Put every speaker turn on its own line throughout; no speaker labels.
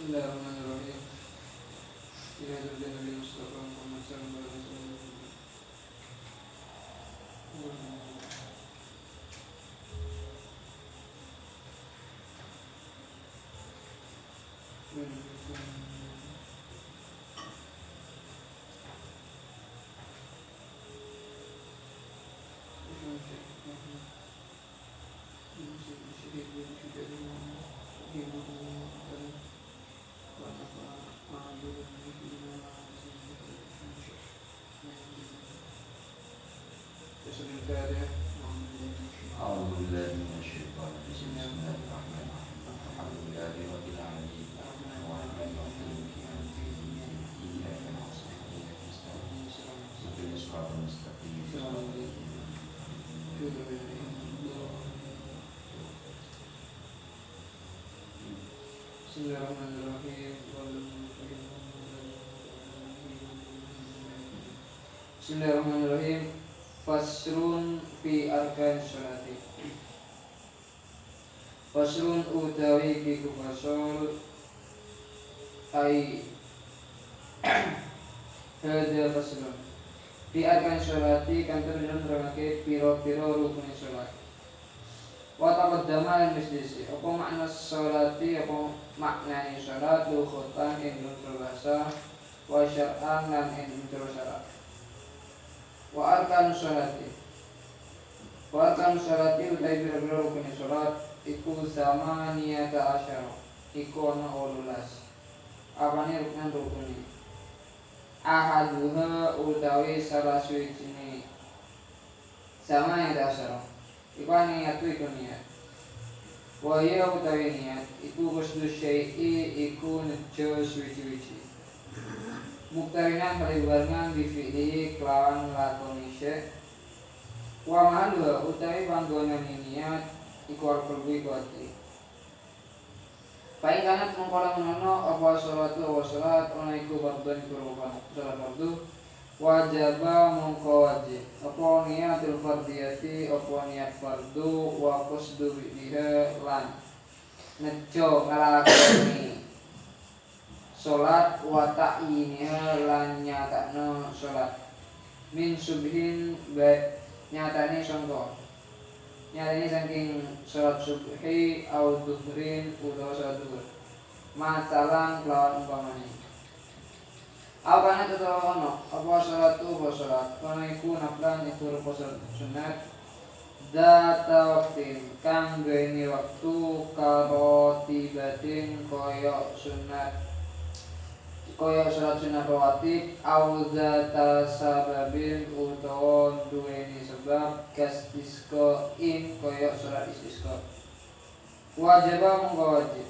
Bismillahirrahmanirrahim. Ila hadirin Nabi Mustafa Muhammad sallallahu alaihi wasallam.
أعوذ بالله من الشيطان الرجيم. بسم الله الرحمن الرحيم. الحمد لله رب العالمين الرحمن الرحيم مالك يوم الدين إياك نعبد وإياك نستعين اهدنا الصراط المستقيم صراط الذين أنعمت عليهم.
Bismillahirrahmanirrahim. Bismillahirrahmanirrahim. Fasrun fi arkan sholati. Fasrun utawi kiku fasol ai hada fasrun fi arkan sholati kantor nerangake piro-piro rukun sholat. Wa taqaddama lan misdisi apa makna sholati apa maknane sholat lughatan ing bahasa wa syar'an lan ing syarat. Wa arkan sholati utai biro-biro rukun sholat iku sama niyata asyara iku ana 18. Apane rukun ahaduha utawi salah suwijine sama niyata asyara iku niatu iku niat wa ya utawi niat iku kusdu syai'i iku nejo suwi-wiji muktarinan melibaran di fi'li kelawan lakoni syek wa mahalwa utawi panggonan niat iku al-qalbu iku ati paing kanat mengkola menono apa sholatu wa sholat ona iku fardhan iku rupan sholat fardu wajaba mongko wajib apa niatul fardiyati apa niat fardu wa qasdu biha lan nejo nglakoni sholat wa ta'yiniha lan nyatakno sholat min subhin baik nyatane sangka nyatane saking sholat subhi au duhrin utawa sholat duhur masalan kelawan umpamane apane utawa ono apa sholat ono iku naflan iku rupa sunat data waktin kang gene waktu karo tibatin koyo sunat koyo sholat sunat rawatib au zata sababin utawa duweni sebab kastisqa in koyo sholat istisqa wajib mongko wajib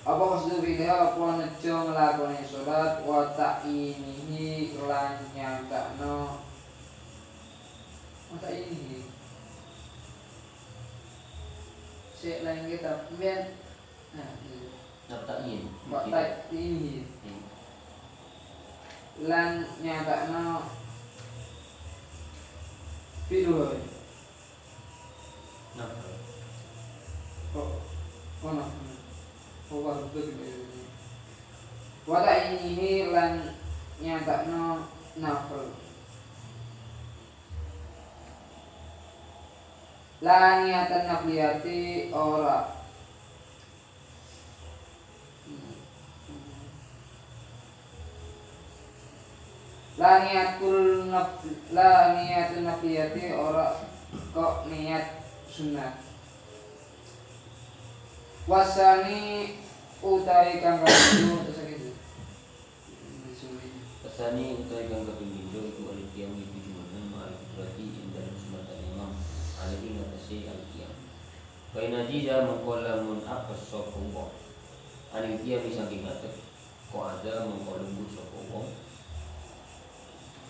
apa maksud biha apa nejo nglakoni sholat wa ta'inihi lan nyatakno mata ini sik lain kita mbiyen
Naftain.
Waktu ini lan nyatakno piro
Naftain.
ono waktu ini wata ini lan nyatakno nafil lan nyatan nafliyati ora la niatun nafliyati ora kok niat sunat wasani utawi kang kapindho terus iki
Wasani utawi kang kapindho iku al-qiyam iku jumanan ma'al berarti indah sunatan imam alaihi ngatasi al-qiyam kaina jiza mengkola mun apa sopong wong aning qiyam saking ngadeg kok ada mengkola lungguh sopong wong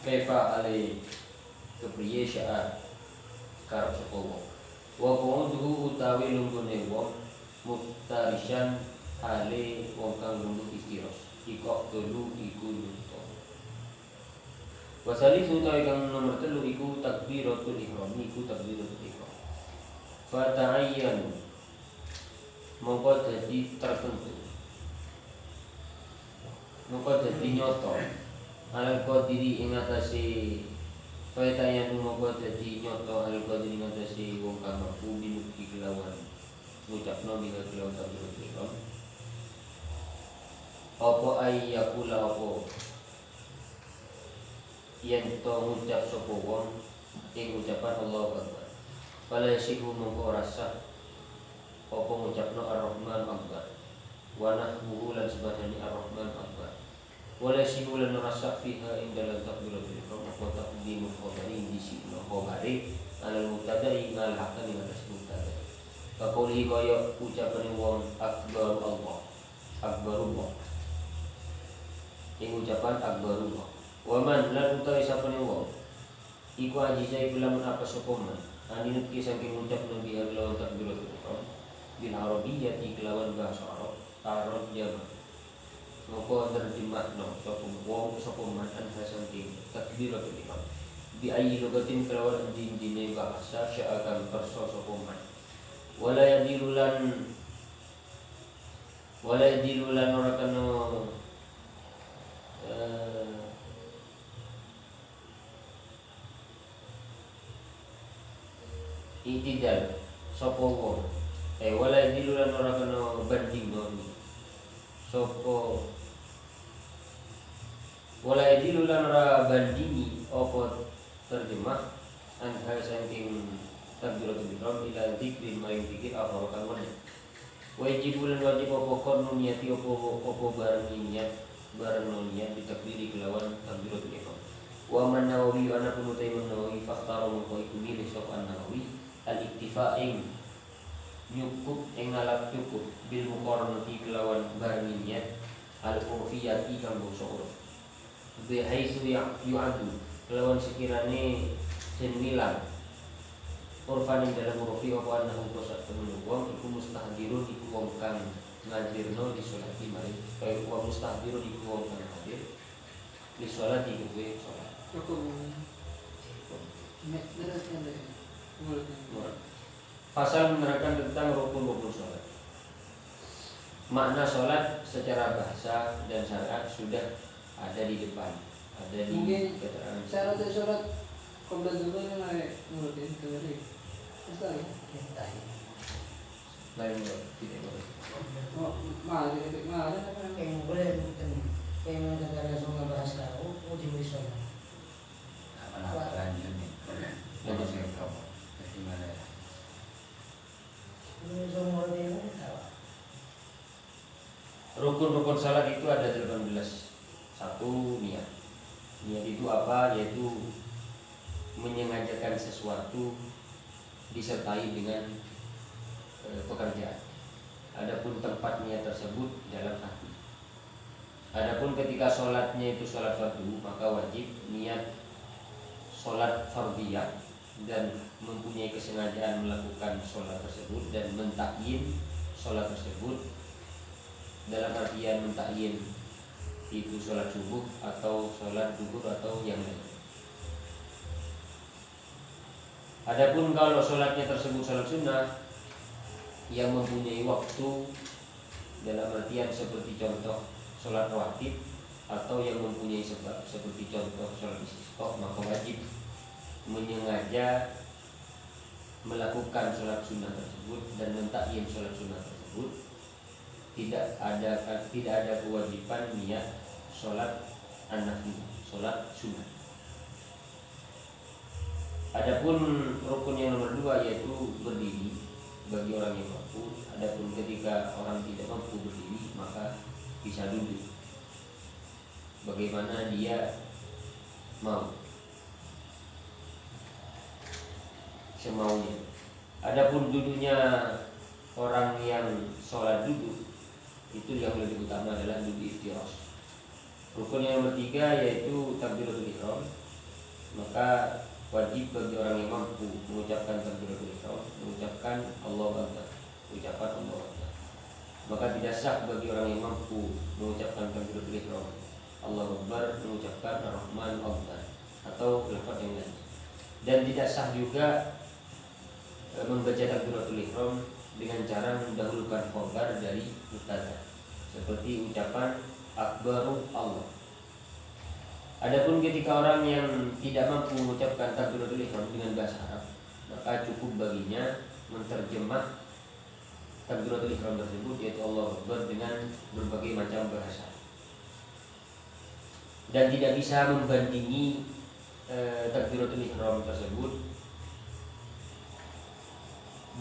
kaifa alai kepriye sya'a karep sopong wong wa qawduhu utawi lunggune wong muftarishan ale wong kang lungguh istiros ikok telu iku lunto wasali utawi kang nomor 3 iku takbiratul ihram iku takbiratul ihram fata'ayyan
mongko dadi tertentu, mongko dadi nyoto alal qadiri ing atase faetanya mongko dadi nyoto alal qadiri ing atase wong kang mampu binuki kelawan ngucapno bila kelawan takbiratul apa ayyakula apa yen to ngucap sapa wong ing ucapan Allahu Akbar fala yasihu mongko ora sah apa ngucapno Ar-Rahman Akbar wa nahmuhu lan sebadane Ar-Rahman Akbar wala yasihu lan ora sah fiha ing dalam takbiratul ihram wa taqdimul khabari di sini khabari alal mubtada'i ngal hakan ing atas mubtada kaquli kaya ucapan wong akbar Allah akbarullah ing ucapan akbarullah wa man lan utawi sapane wong iku ajiza iku lamun apa sapa man aninut ki saking ngucap nabi Allah takbiratul ihram bil arabiyyati kelawan bahasa Arab Jawa moko terjemahno sapa wong sapa man an saking takbiratul ihram bi ayyi lugatin kelawan dine bahasa sya'akan kersa sapa man wala yadilulan ora kana itidal sapa wong wala dilulan ora kena banding noni sapa wala dilulan ora bandingi apa terjemah anha saking takbiratul ihram ila dzikri maring dzikir apa kang wajib wajib apa kon niati apa barang niat barang niat ditakbiri kelawan takbiratul ihram wa man nawawi ana kunutai nawawi fakhtara mengko iku milih sapa nawawi al-iktifa'ing nyukup engalap cukup bil muqarnati kelawan barang niat al-urfiyati kang basa uruf bi haitsu yu'adu kelawan sekirane den wilang urfan ing dalam urfi apa anahu basa temen wong iku mustahdirun iku wong kang ngadirno di salat mari kaya wong mustahdirun iku wong kang hadir di salat iku salat
cukup
pasal menerangkan tentang rukun-rukun sholat. Makna sholat secara bahasa dan syariat sudah ada di depan, ada di
mungkin
keterangan.
syarat sholat qabla dulu yang menurut itu tadi. Pasti.
Lain tidak boleh.
Oh, mahal apa?
Kayak boleh kayak negara semua bahasa di sholat.
Apa lanjut nih? Kalau saya tahu, gimana?
Rukun-rukun salat itu ada 18. Satu, niat. Niat itu apa? Yaitu menyengajakan sesuatu disertai dengan pekerjaan. Adapun tempat niat tersebut dalam hati. Adapun ketika sholatnya itu sholat fardu, maka wajib niat sholat fardhiyah dan mempunyai kesengajaan melakukan sholat tersebut dan mentakyin sholat tersebut dalam artian mentakyin itu sholat subuh atau sholat zuhur atau yang lain. Adapun kalau sholatnya tersebut sholat sunnah yang mempunyai waktu dalam artian seperti contoh sholat rawatib atau yang mempunyai sebab seperti contoh sholat istisqa, maka wajib menyengaja melakukan sholat sunnah tersebut dan mentakyin sholat sunnah tersebut. Tidak ada kewajiban niat sholat an-nafil, sholat sunnah. Adapun rukun yang nomor 2 yaitu berdiri bagi orang yang mampu. Adapun ketika orang tidak mampu berdiri maka bisa duduk bagaimana dia mau semaunya. Adapun duduknya orang yang sholat duduk itu yang lebih utama adalah duduk iftirash. Rukun yang nomor 3 yaitu takbiratul ihram. Maka wajib bagi orang yang mampu mengucapkan takbiratul ihram, mengucapkan Allahu Akbar, ucapan Allahu Akbar. Maka tidak sah bagi orang yang mampu mengucapkan takbiratul ihram Allahu Akbar, mengucapkan Ar-Rahman Akbar atau lafaz yang lain. Dan tidak sah juga membaca takbiratul ihram dengan cara mendahulukan khobar dari mubtada, seperti ucapan akbaru Allah. Adapun ketika orang yang tidak mampu mengucapkan takbiratul ihram dengan bahasa Arab, maka cukup baginya menterjemah takbiratul ihram tersebut, yaitu Allahu Akbar, dengan berbagai macam bahasa. Dan tidak bisa membandingi takbiratul ihram tersebut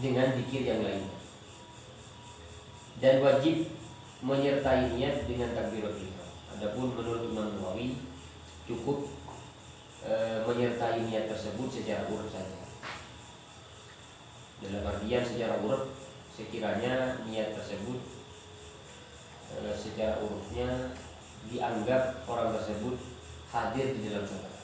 dengan zikir yang lainnya. Dan wajib menyertai niat dengan takbiratul ihram. Adapun menurut Imam Nawawi cukup menyertai niat tersebut secara urut saja. Dalam artian secara urut, sekiranya niat tersebut secara urutnya dianggap orang tersebut hadir di dalam sholat.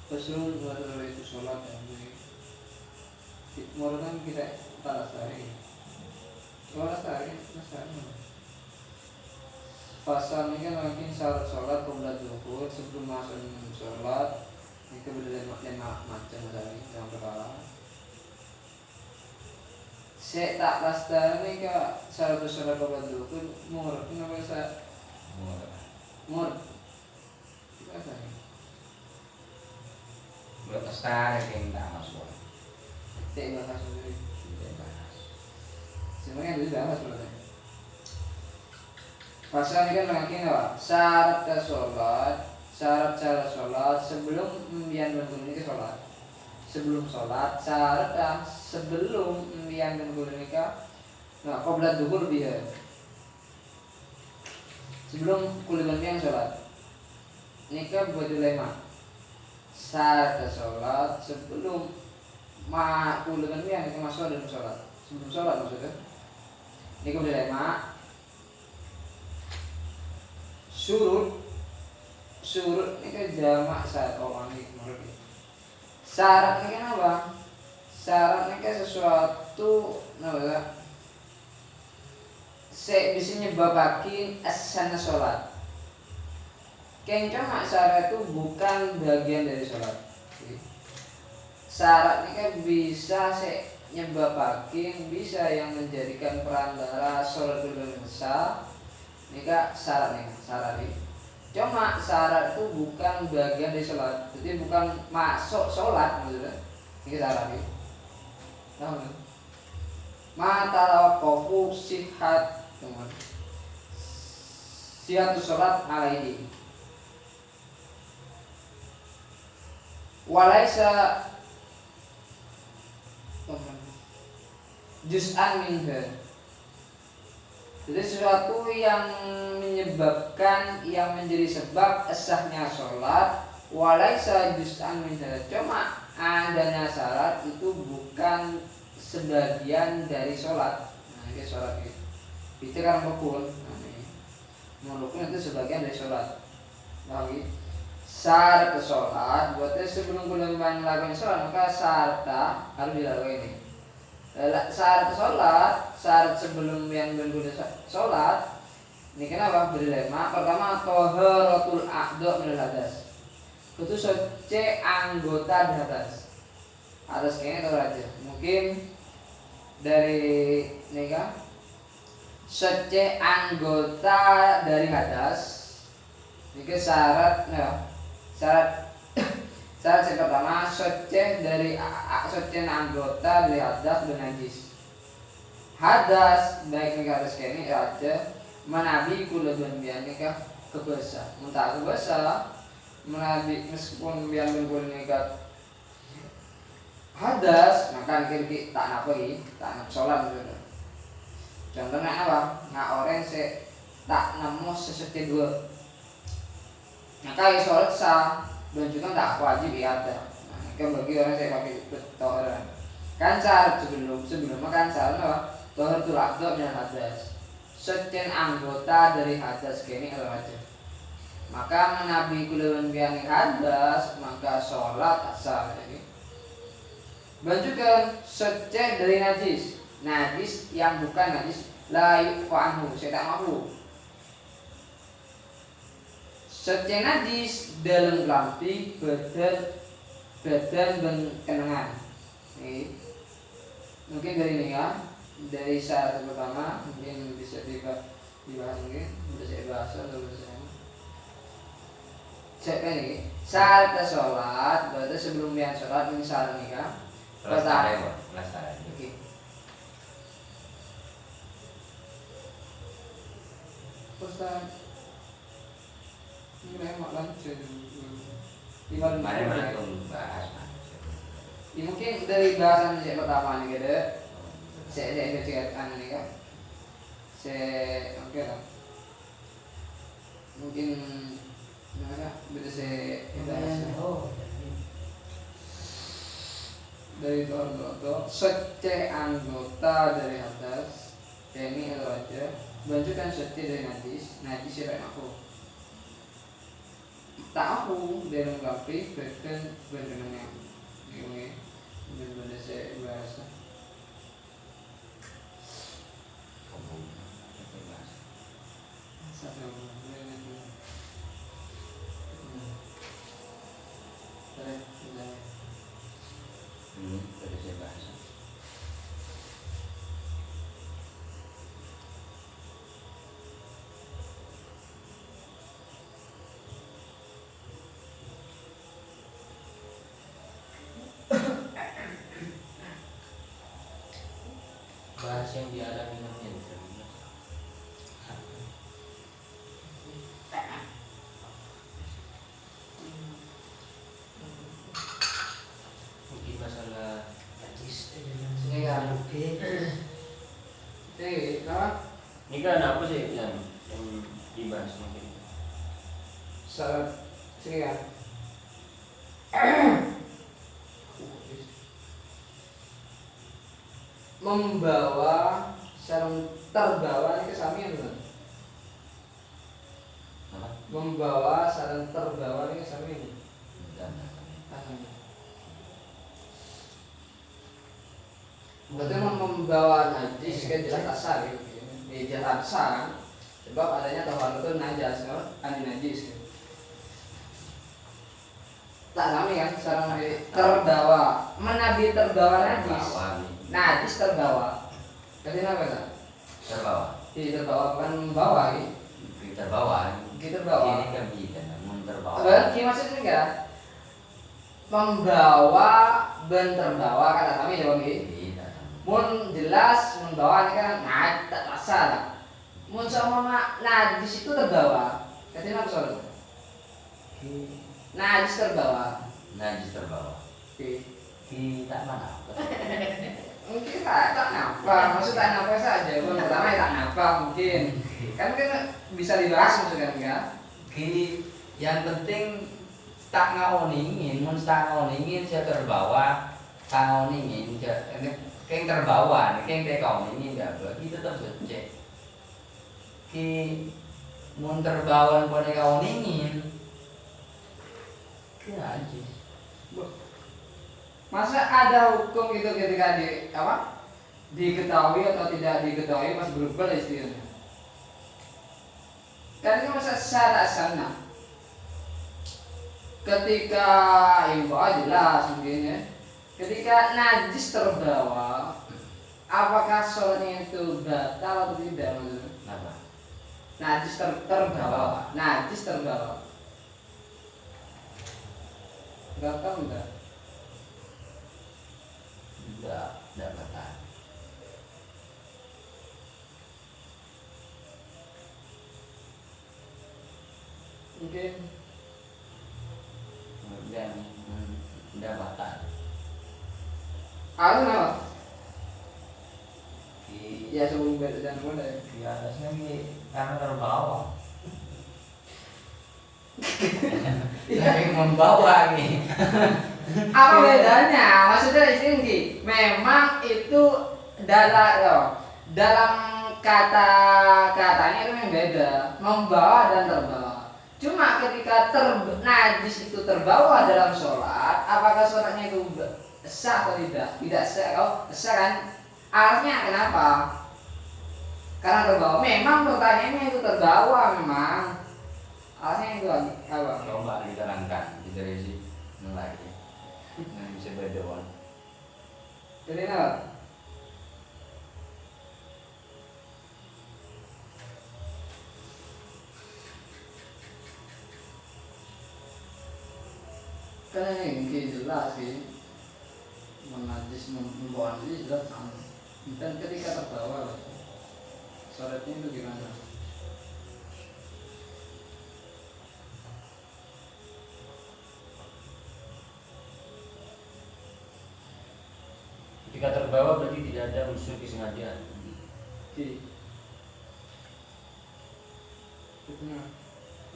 Faslun wa itu sholat yang kan kita taras tadi. Pasal ini kan mungkin syarat sholat qabla dzuhur, sebelum masuk sholat. Ini kebetulan macam tadi yang pertama. Saya tak pasti ini ke syarat sholat qabla dzuhur mur. Kenapa saya mur? Apa sih?
Buat astar yang tak masuk.
Tidak bahas sendiri. Semuanya itu bahas berarti. Pasal ini kan makin apa? Syarat sholat sebelum membian dan ke sholat. Sebelum sholat syarat sebelum membian dan nikah. Nah, qabla dzuhur dia. Sebelum kuliban yang sholat. Nikah buat ulama. Syarat sholat sebelum kuliban yang masuk dalam sholat. Sebelum sholat maksudnya. Nikah buat ulama. Surut ini kan jamak saat orang ini menurut. Syarat ini kan apa? Syarat ini kan sesuatu namanya bisa nyebabakin asana sholat. Kencang syarat itu bukan bagian dari sholat. Syarat ini kan bisa nyebabakin, bisa yang menjadikan perantara sholat dulu besar. Ini kan syarat ini. Cuma syarat itu bukan bagian dari sholat, jadi bukan masuk sholat maksudnya. Ini syarat ini. Tahu kan? Mata kofu sihat, sihat sholat alaihi. Walaisa juz'an minha. Jadi sesuatu yang menyebabkan, yang menjadi sebab sahnya sholat, walaisa juz'an minha. Cuma adanya syarat itu bukan sebagian dari sholat. Nah ini sholat itu. Bicara rukun. Nah ini rukun itu sebagian dari sholat. Lagi syarat sholat, buatnya sebelum melakukan sholat maka syarat harus dilakukan ini. Syarat sholat, syarat sebelum yang berguna sholat ini kenapa berlema? Pertama toharatul a'dha minal hadas. Itu suci anggota di atas kayaknya tahu aja. Mungkin dari nikah suci anggota dari hadas. Ini syarat syarat yang pertama suci dari anggota dari hadas dan najis. Hadas baik nikah atas kini aja menabi kulaban biar nikah kebasa. Muntah kebasa menabi meskipun biar nikah hadas maka kiri tak napi tak sholat gitu. Contohnya apa? Nah orang tak nemu sesuatu dua. Maka sholat sah dan juga tak wajib ada. Nah, kan bagi orang saya pakai tohar. Kan syarat sebelum makan syarat apa? Tohar itu lakdo dan hadas. Sekian anggota dari hadas kini adalah wajib. Maka menabi kulawan biang hadas maka sholat sah. Dan juga secek dari najis. Najis yang bukan najis la yuqanhu, saya tak mampu. Suci najis dalam lampi badan dan kenangan. Ini mungkin dari ini ya, dari syarat pertama mungkin bisa dibahas mungkin bisa saya bahas atau bisa saya ini syarat sholat berarti sebelum dia sholat ini syarat nih kan pertama. Oke. Ustaz ini memang kan
Mana tuh bahas.
Ya, mungkin dari bahasan saya pertama nih gitu. Saya ceritakan nih kan. Oke lah. Mungkin mana bisa saya bahas. Dari anggota sece anggota dari atas ini atau aja menunjukkan sece dari najis siapa aku tak aku dari mengkapi bahkan benar-benar ini benar-benar saya bahasa satu
Tadi saya bahas.
Bahas yang dialami dengan mungkin masalah
ya apa
ini kan apa sih yang dibahas mungkin
syarat sekian membawa sarung terbawa ini kesamian kan? Membawa sarung terbawa ini kesamian berarti membawa najis ke jelas asal gitu. Di jelas asal sebab adanya tawar itu najas anti najis gitu. Tak kami kan sarung terbawa menabi terbawa najis terbawa jadi apa kan? Terbawa bukan membawa gitu terbawa
Ini kan bisa namun terbawa.
maksudnya enggak membawa ben terbawa kata kami jawab gitu mun jelas membawa ini kan tak masalah mun sama najis itu terbawa katanya apa soalnya najis terbawa
Kita mana?
mungkin tak nafas maksud tak nafas saja mun pertama tak nafas mungkin kan bisa dibahas maksudnya enggak
Yang penting tak ngaoningin, mun tak ngaoningin saya terbawa, tak ngaoningin, keng terbawa, keng ngaoningin enggak, kita tetap becek. Mun terbawa pada ngaoningin, aja.
masa ada hukum itu ketika diketahui atau tidak diketahui mas berubah istilahnya kan ini masa secara sana ketika imbau jelas mungkin ya ketika najis terbawa apakah sholatnya itu batal atau tidak maksudnya
Kenapa?
najis terbawa batal enggak
Enggak batal.
mungkin
Enggak batal.
harus apa ya sebelum beda dan mulai
Di atasnya nih karena terbawa. Tapi membawa nih.
apa bedanya maksudnya ini memang itu dalam kata-katanya itu yang beda membawa dan terbawa cuma ketika najis itu terbawa dalam sholat apakah sholatnya itu sah atau tidak sah kalau sah kan alasannya kenapa karena terbawa memang pertanyaannya itu terbawa memang Alasnya itu apa?
Coba diterangkan dari si lagi. Nah, bisa berdoa.
Jadi apa? Karena ini jelas sih menajis membawa najis jelas sama. Dan ketika terbawa syaratnya itu gimana?
Ketika terbawa berarti tidak ada unsur kesengajaan.
Oke. Benar.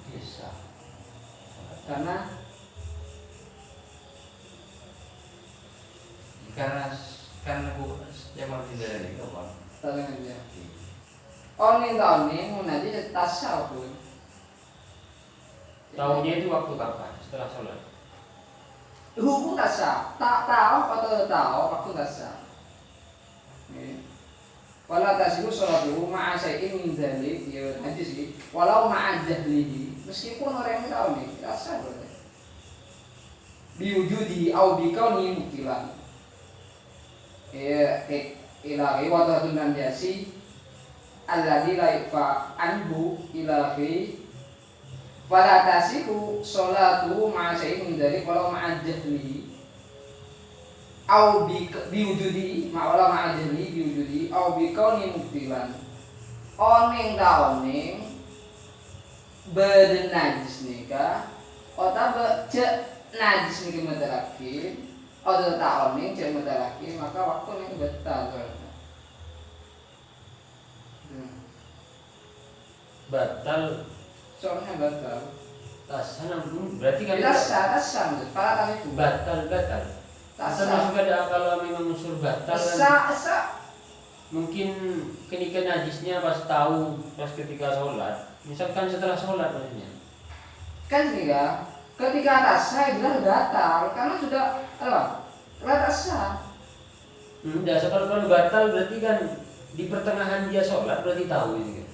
Bisa.
Karena
yang mau tidak itu apa?
saling aja. Oning menajis tasawuf.
Tahunya itu waktu kapan? Setelah sholat.
Hukum tak sah, tak tahu atau tahu waktu tak sah. Walau tasihu sholatuhu ma'a syai'in min dzalik, ya hadis sih. Walau ma'a jahlihi, meskipun orang yang tahu nih, tak sah berarti. Biwujudi au bikauni mukilan. Ilahi wa ta'atun nanjasi alladzi la yakfa anhu ilahi fala tasihu sholatuhu ma'a syai'in min dzalik walau ma'a jahlihi au biwujudi ma'wala ma'ajli biwujudi au bikauni muktilan oning ta oning badan najis nika ota cek najis niki metalaki ota ta oning cek metalaki maka waktu ning batal
Batal.
soalnya batal
Tasan berarti kan
tasan para kali itu
batal. Termasuk ada kalau memang unsur batal kan mungkin ketika najisnya pas ketika sholat, misalkan setelah sholat maksudnya
kan juga ketika rasa bilang batal karena sudah apa rasa
kalau batal berarti kan di pertengahan dia sholat berarti tahu gitu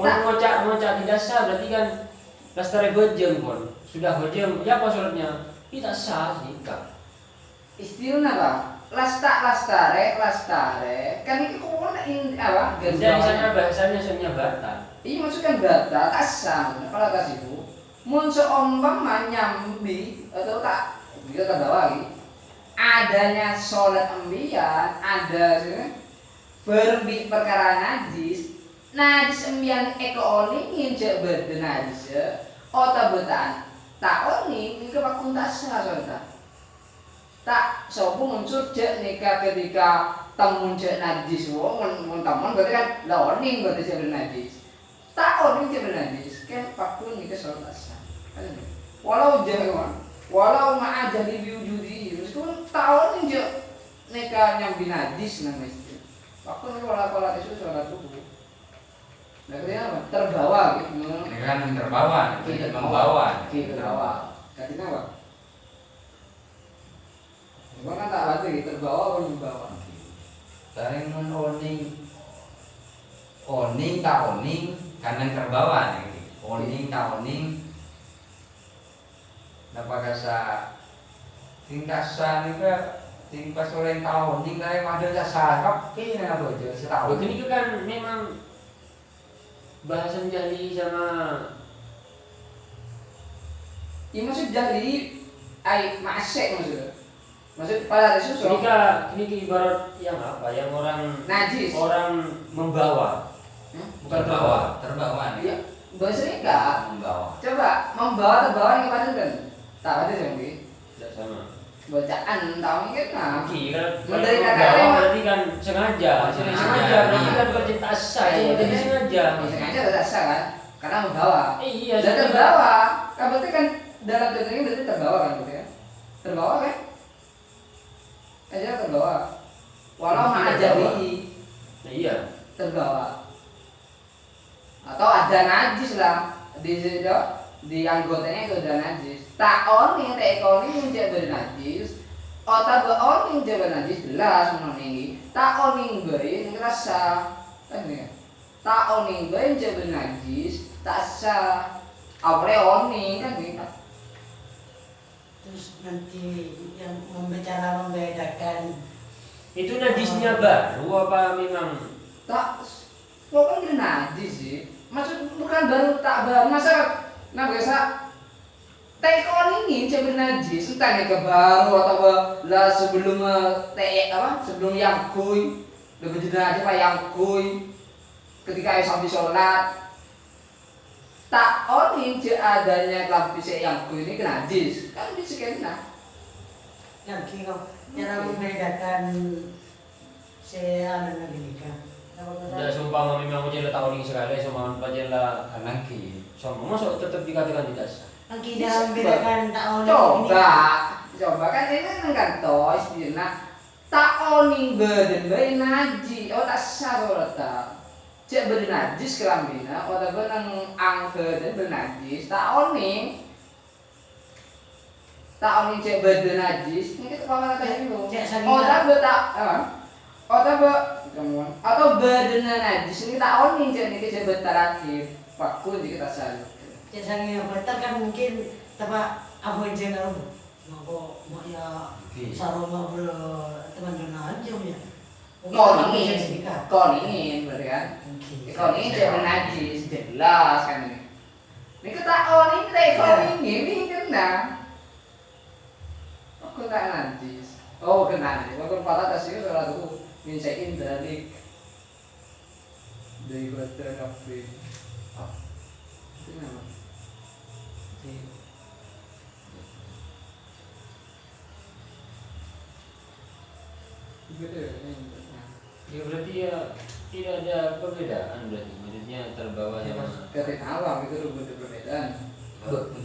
kan ngocak tidak sah berarti kan lastare bojeng pun sudah bojeng ya apa sholatnya tidak sah sih kak.
Istilahnya apa? Lastare kan itu kemana apa?
Jadi sana bahasanya sebenarnya batal.
Iya maksudnya batal tasam kalau tas itu muncul ombang nyambi atau tak bisa terbawa adanya sholat embian ada berbi perkara najis embian eko olingin cek berde najis otak betan tak oling ini waktu tasah sholat tak sopo muncul cek nikah ketika temun cek najis wong mun temun berarti kan oning berarti cek najis tak oning cek najis kan waktu nikah sholat asar walau ma'a jadi wujudi meskipun tak oning cek nikah nyambi najis nang mesti waktu ini pola itu sholat subuh nah ketika apa terbawa gitu
Kan terbawa, membawa.
katanya apa Cuma kan tak berarti terbawa atau membawa.
Bareng oning tak oning karena terbawa nih. Oning tak oning. Dapat kasa tingkasan juga tingkas oleh tahun tinggal ada jasa kapi nih apa aja setahun.
Begini kan memang bahasan jahili sama
Iya maksud jahili ai masek maksudnya. Maksud pada Yesus
ini ibarat yang apa? Yang orang
najis.
Orang membawa. Bukan
terbawa nih.
Iya, bahasa enggak.
Membawa.
Coba terbawa yang kepada kan. Tak ada yang
Tidak sama.
Bacaan tahu kan nah.
Kira
dari
membawa berarti kan sengaja berarti kan berarti tak sah itu berarti sengaja.
Sengaja tidak sah kan? Karena membawa.
Iya,
dan terbawa. Kan berarti kan dalam contoh ini berarti terbawa kan gitu ya. Terbawa kan? Aja terbawa. Walau ma'ajabihi.
Nah, iya.
Terbawa. Atau ada najis lah di anggotanya itu ada najis. Taon yang menjadi najis. Otak beon yang menjadi najis jelas menurut ini. Taon yang bayi ngerasa kan ya. Taon yang bayi menjadi najis tak sah. awalnya oning kan gitu.
Terus nanti yang membedakan
Itu najisnya baru apa memang?
Tak, pokoknya dia najis sih. Maksud bukan baru tak baru. Masa nah biasa tekon ini cewek najis. Entah ini ke baru atau lah sebelum sebelum yang kuy lebih najis apa yang kuy ketika sampai sholat. Tak oning adanya lapis yang kuy ini najis. Kan bisa kena.
yang kira cara membedakan si anak lagi kan.
Ya sumpah memang aja tahu ini sekali, sumpah aja lah
Karena ki
sama masuk tetap dikatakan tidak sah.
Yang kita membedakan tahun
Coba kan ini kan toh istilahnya tak oning badan bayi naji, tak sah tak. Cek badan najis kelambina, tak benang ang badan bernajis, tak oning cek badan najis, ini kita kawan kata itu. Tak betak, atau badan najis ini tak oning cek ini cek terakhir, pakun jika tak salah.
Cek sangi betul kan mungkin tempat apa yang lalu, mau ya sarung teman-teman aja ya.
Koningin berarti kan? Koningin cek najis, jelas kan ini. Ini kita oning, kita koningin ini kena. Aku tak najis. Oh kena najis. Waktu pada tasnya salah satu mincein dari kota kafe. Itu nama.
Ya berarti ya tidak ada perbedaan berarti maksudnya terbawanya mana?
Kata awam itu berbedaan.
Kalau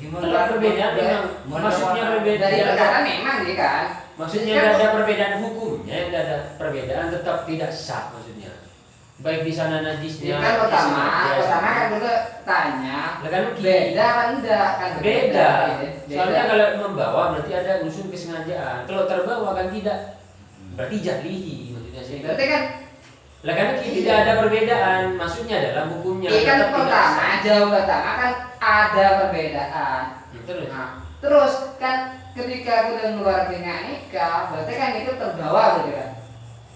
perbedaan memang maksudnya berbeda
Dari perkara memang dia kan.
Maksudnya tidak ada perbedaan hukumnya, tidak ada perbedaan tetap tidak sah maksudnya. Baik di sana najisnya.
Kan pertama kan kita tanya.
Kan
beda apa enggak kan?
Beda. Soalnya kalau membawa berarti ada unsur kesengajaan. Kalau terbawa kan tidak. Berarti jahlihi maksudnya sih.
Berarti kan
lah kan tidak ada perbedaan, maksudnya dalam hukumnya.
Kan pertama jauh pertama kan ada perbedaan. Terus kan ketika udah ngeluarin nikah, berarti kan itu terbawa gitu kan?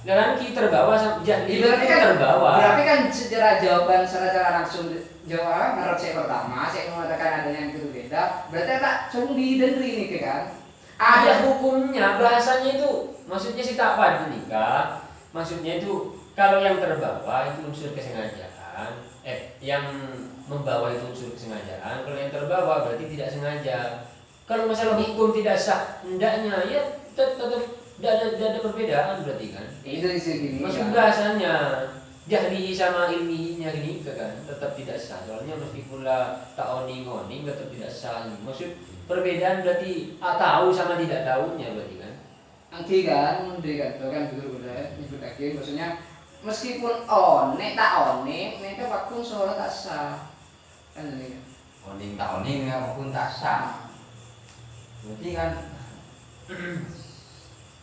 Nah kan kita terbawa jahlihi
berarti kan
terbawa.
Berarti kan secara jawaban secara langsung jawab menurut saya pertama saya mengatakan adanya yang itu beda. Berarti tak cuma didendri nih kan?
Ada hukumnya, bahasanya itu maksudnya si tak padu nikah. Maksudnya itu kalau yang terbawa itu unsur kesengajaan, yang membawa itu unsur kesengajaan. Kalau yang terbawa berarti tidak sengaja. Kalau masalah hukum tidak sah, hendaknya ya tetap tidak ada perbedaan berarti kan.
Itu segini.
Maksud bahasanya jahlihi sama ilmihinya gini kan tetap tidak sah. Soalnya meskipun lah tak oning tetap tidak sah. Maksud perbedaan berarti tahu sama tidak tahunya berarti kan.
Angki kan, kan betul-betul nyebut lagi maksudnya meskipun tak oning, mereka waktu sholat tak sah. Kan ini.
oning tak oning maupun tak sah. Berarti kan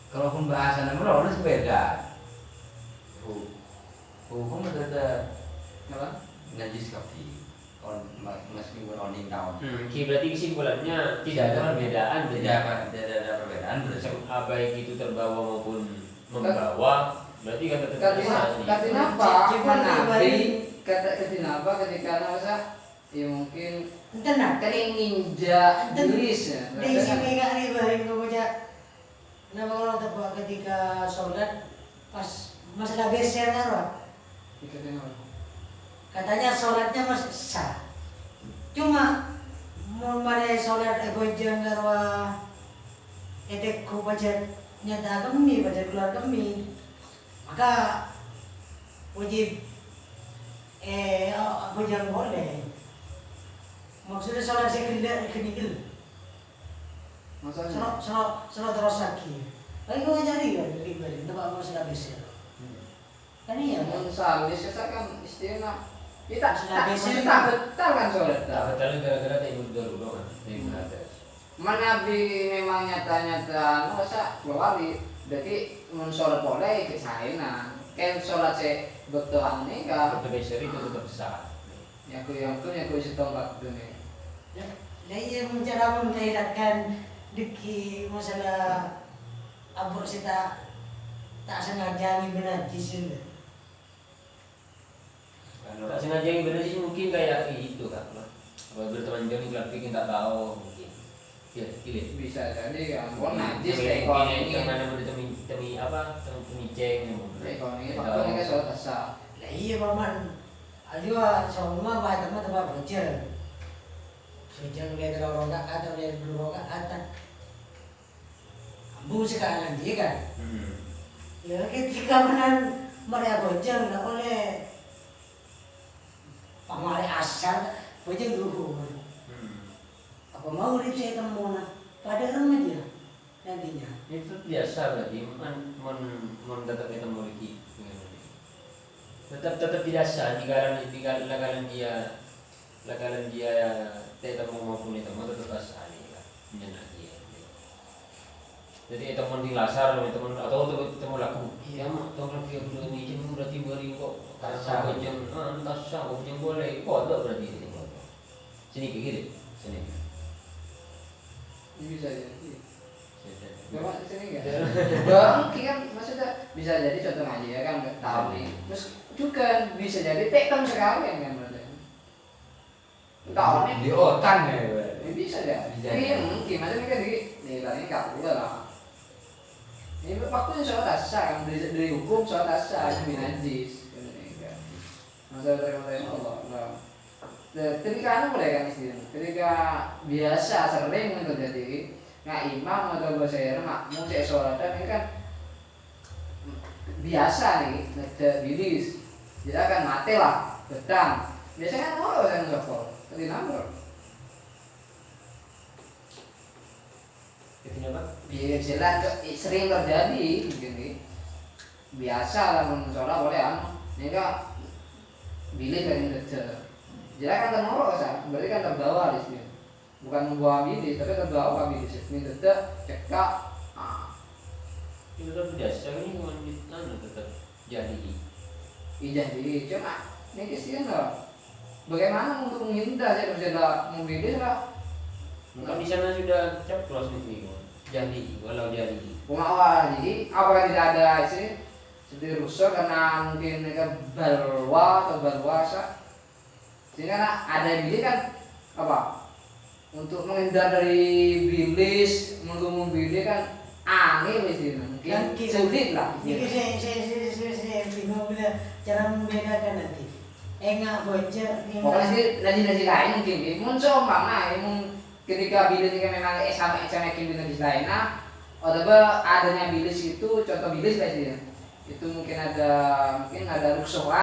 kalau pembahasan nomor harus beda. Hukum ada
Apa?
najis kaki. Meskipun oning tak oning.
Berarti kesimpulannya tidak ada perbedaan.
Tidak ada perbedaan.
Baik itu terbawa maupun membawa. Berarti kan tetap
Katina apa? Katina apa ketika masa ya mungkin
tenang.
kali ninja tulis ya.
Di sini nggak nih baring kemudian. Nama orang tepat ketika sholat pas masalah geser kan, katanya sholatnya masih sah. Cuma mau mana sholat bojong garwa edekku baca nyata kami baca keluar kami maka wajib bojong boleh. Maksudnya sholat saya kedikil.
Maksudnya
Sono terus lagi. Lagi kau nyari kan di balik tempat apa sudah besar. Kan iya kan.
salis kita kan istilah kita
Sudah besar.
tak betul kan sholat.
tak betul gara-gara tak ikut dulu kan.
Menabi memang nyata-nyata masa keluari jadi sholat boleh ke sana. Kan sholat saya betul ini kan.
Betul besar itu tetap sah.
Yang ku isi tongkat dunia.
yang cara mengairkan deki masalah abur kita tak sengaja nih najis itu.
Tak sengaja yang benar sih mungkin kayak itu kan. Kalau berteman jauh tapi kita tak tahu mungkin. Ya, pilih.
Bisa jadi kan najis
Kayak
kayak
ini kemana mau temi apa temi ceng
ini faktor ini kan soal dasar.
Lah iya paman, ayo semua baca tempat bocor. Sejak lihat orang atau lihat dulu kata, ambu sekarang dia kan. Ya ketika menan mereka bocor nggak oleh pamali asal bocor dulu. Apa mau lihat saya temu pada rumah dia nantinya.
Itu biasa berarti mon tetap ketemu lagi. Tetap biasa di kalan dia tetap maupun itu mau tetap asali lah menyenang dia. Jadi teman di lasar teman atau teman laku ya mak teman laku yang belum ini cuma berarti beri kok karena bojong entah sah bojong boleh kodok berarti ini sini ke kiri sini
Ini bisa jadi. Coba
sini
di sini enggak? Mungkin kan maksudnya bisa jadi contoh aja ya kan nggak tahu nih. Terus juga bisa jadi tekan sekali kan berarti. Tahu nih
Di otak ya.
ini bisa ya.
Bisa.
Iya mungkin maksudnya kan di tadi nggak boleh lah. Ini waktu soal dasar kan dari hukum soal dasar binajis. Masalah terima Allah. Ketika anu mulai kan istilah. Ketika biasa sering terjadi nggak imam atau bahasa makmum saya sholat ini kan biasa nih ada bilis jadi akan mati lah bedang biasanya kan orang yang ngepol tadi nomor
itu apa
ya jelas sering terjadi mungkin nih biasa lah sholat boleh anu ini kan bilis kan gede jadi akan termorok sah berarti kan terbawa di sini bukan membawa bilis tapi terbawa bilis ini gede cekak
itu udah biasa ini tetap jadi
jadi cuma ini kesian lah bagaimana untuk menghindar saya bisa membilis lah
mungkin di sana sudah ceplos nih jadi walau jadi
awal jadi apakah tidak ada sih seperti rusuh karena mungkin mereka balwa atau balwasa sehingga ada bilis kan apa untuk menghindar dari bilis menggumung bilis kan angin mungkin sulit lah.
Jadi saya bingung bila cara membedakan nanti. Enggak bocor.
Pokoknya sih najis lain mungkin. Muncul mana? Ketika bilis ini memang sama bilis lain. Nah, atau adanya bilis itu contoh bilis lah sih. Itu mungkin ada rusuhan.